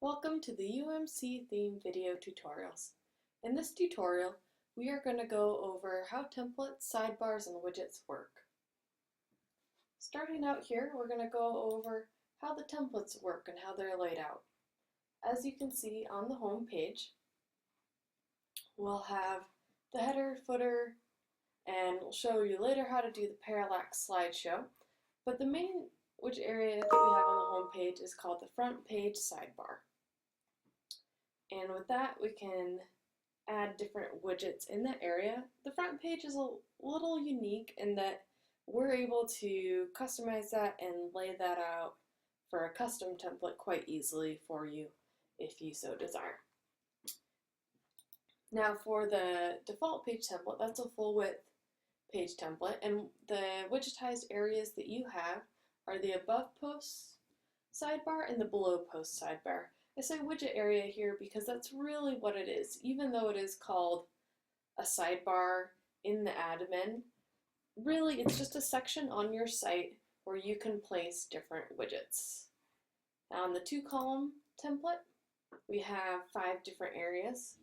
Welcome to the UMCtheme video tutorials. In this tutorial, we are going to go over how templates, sidebars, and widgets work. Starting out here, we're going to go over how the templates work and how they're laid out. As you can see on the home page, we'll have the header, footer, and we'll show you later how to do the parallax slideshow. But the main widget area that we have on the home page is called the front page sidebar. And with that, we can add different widgets in that area. The front page is a little unique in that we're able to customize that and lay that out for a custom template quite easily for you if you so desire. Now for the default page template, that's a full width page template, and the widgetized areas that you have are the above post sidebar and the below post sidebar. I say widget area here because that's really what it is. Even though it is called a sidebar in the admin, really it's just a section on your site where you can place different widgets. Now on the 2-column template, we have 5 different areas.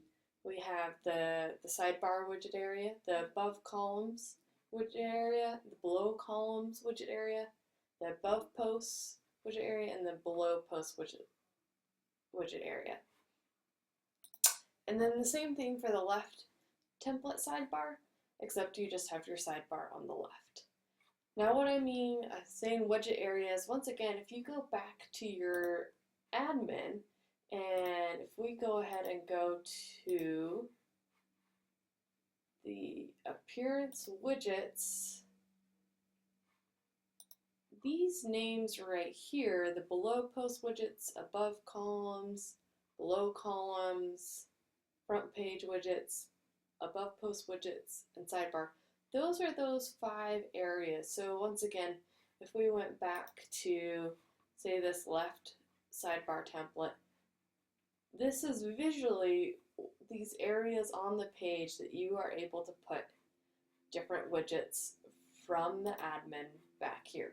We have the sidebar widget area, the above columns widget area, the below columns widget area, the above posts widget area, and the below post widget area. And then the same thing for the left template sidebar, except you just have your sidebar on the left. Now what I mean saying widget areas, once again, if you go back to your admin, and if we go ahead and go to the appearance widgets, these names right here, the below post widgets, above columns, below columns, front page widgets, above post widgets, and sidebar, those are those 5 areas. So once again, if we went back to, say, this left sidebar template, this is visually these areas on the page that you are able to put different widgets from the admin back here.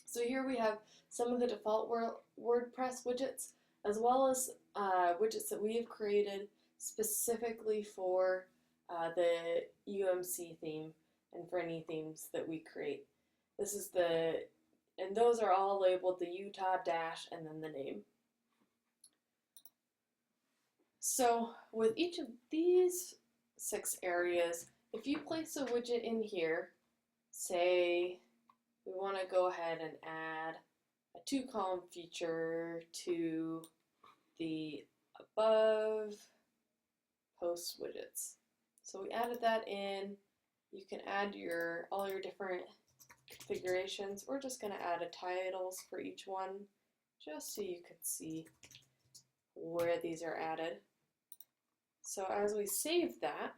So here we have some of the default WordPress widgets, as well as widgets that we have created specifically for the UMC theme and for any themes that we create. This is and those are all labeled the Utah dash and then the name. So with each of these 6 areas, if you place a widget in here, say we want to go ahead and add a 2-column feature to the above post widgets. So we added that in. You can add all your different configurations. We're just going to add titles for each one, just so you can see where these are added. So as we save that,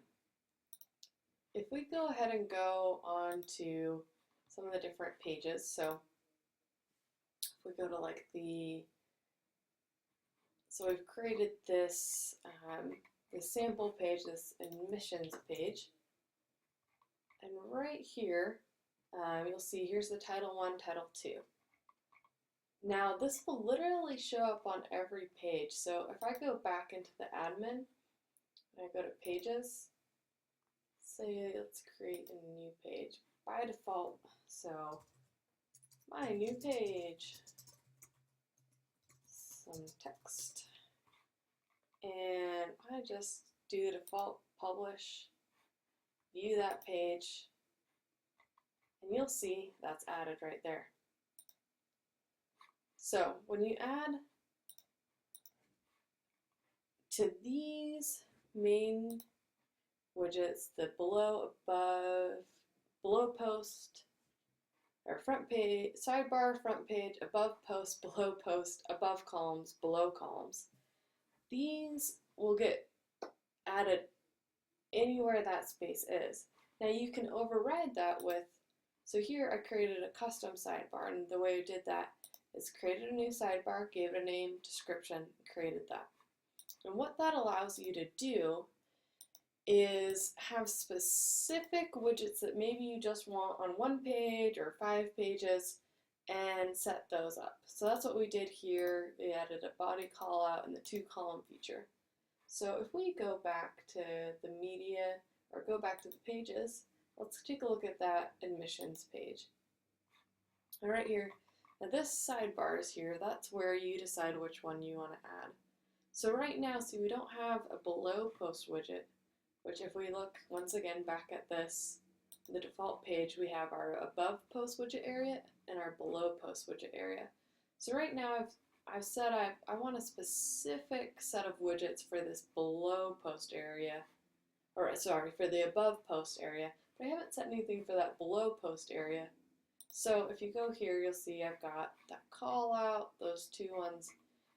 if we go ahead and go on to some of the different pages, so if we go to like so we've created this sample page, this admissions page, and right here you'll see here's the title 1, title 2. Now this will literally show up on every page. So if I go back into the admin and I go to pages, say let's create a new page by default, so my new page, some text, and I just do the default publish, view that page, and you'll see that's added right there. So when you add to these main widgets, the below, above, below post, or front page, sidebar, front page, above post, below post, above columns, below columns, these will get added anywhere that space is. Now you can override that with, so here I created a custom sidebar, and the way I did that is created a new sidebar, gave it a name, description, created that. And what that allows you to do is have specific widgets that maybe you just want on 1 page or 5 pages and set those up. So that's what we did here. We added a body callout and the 2-column feature. So if we go back to the media or go back to the pages, let's take a look at that admissions page. And right here, now this sidebar is here, that's where you decide which one you want to add. So right now, see, we don't have a below post widget, which if we look once again back at this, the default page, we have our above post widget area and our below post widget area. So right now I've said I want a specific set of widgets for this below post area, or sorry, for the above post area, but I haven't set anything for that below post area. So if you go here, you'll see I've got that call out, those 2 ones,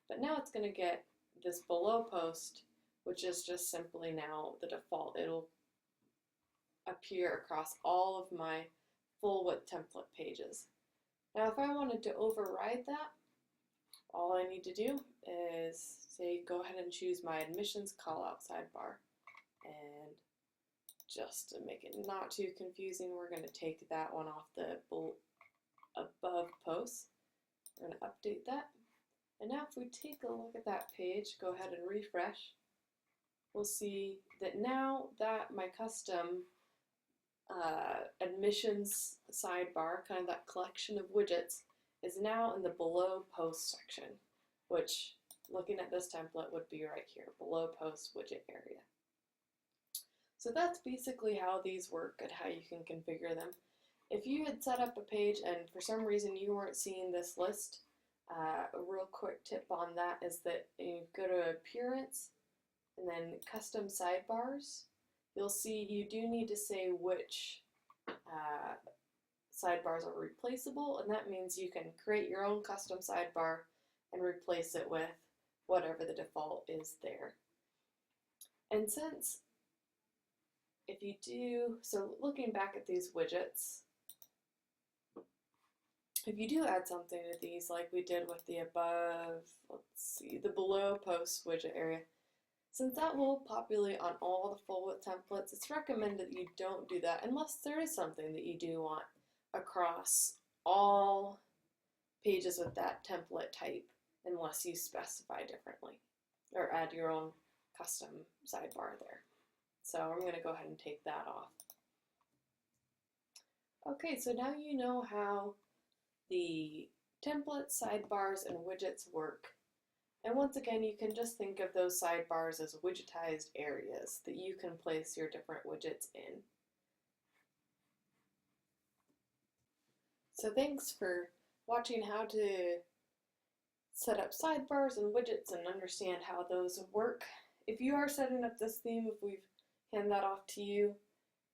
but now it's going to get this below post, which is just simply now the default. It'll appear across all of my full width template pages. Now if I wanted to override that, all I need to do is say go ahead and choose my admissions callout sidebar, and just to make it not too confusing, we're going to take that one off the above post. We're going to update that. And now if we take a look at that page, go ahead and refresh, we'll see that now that my custom admissions sidebar, kind of that collection of widgets, is now in the below post section, which looking at this template would be right here, below post widget area. So that's basically how these work and how you can configure them. If you had set up a page and for some reason you weren't seeing this list, a real quick tip on that is that you go to Appearance and then Custom Sidebars. You'll see you do need to say which sidebars are replaceable, and that means you can create your own custom sidebar and replace it with whatever the default is there. And since if you do, so looking back at these widgets, if you do add something to these like we did with the above, let's see, the below post widget area, since that will populate on all the full width templates, it's recommended that you don't do that unless there is something that you do want across all pages with that template type, unless you specify differently or add your own custom sidebar there. So I'm going to go ahead and take that off. Okay, so now you know how the templates, sidebars, and widgets work. And once again, you can just think of those sidebars as widgetized areas that you can place your different widgets in. So thanks for watching how to set up sidebars and widgets and understand how those work. If you are setting up this theme, if we've handed that off to you,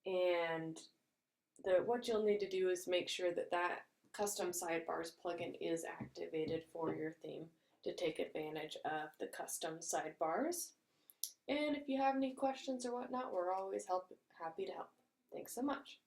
and what you'll need to do is make sure that that custom sidebars plugin is activated for your theme to take advantage of the custom sidebars. And if you have any questions or whatnot, we're always happy to help. Thanks so much.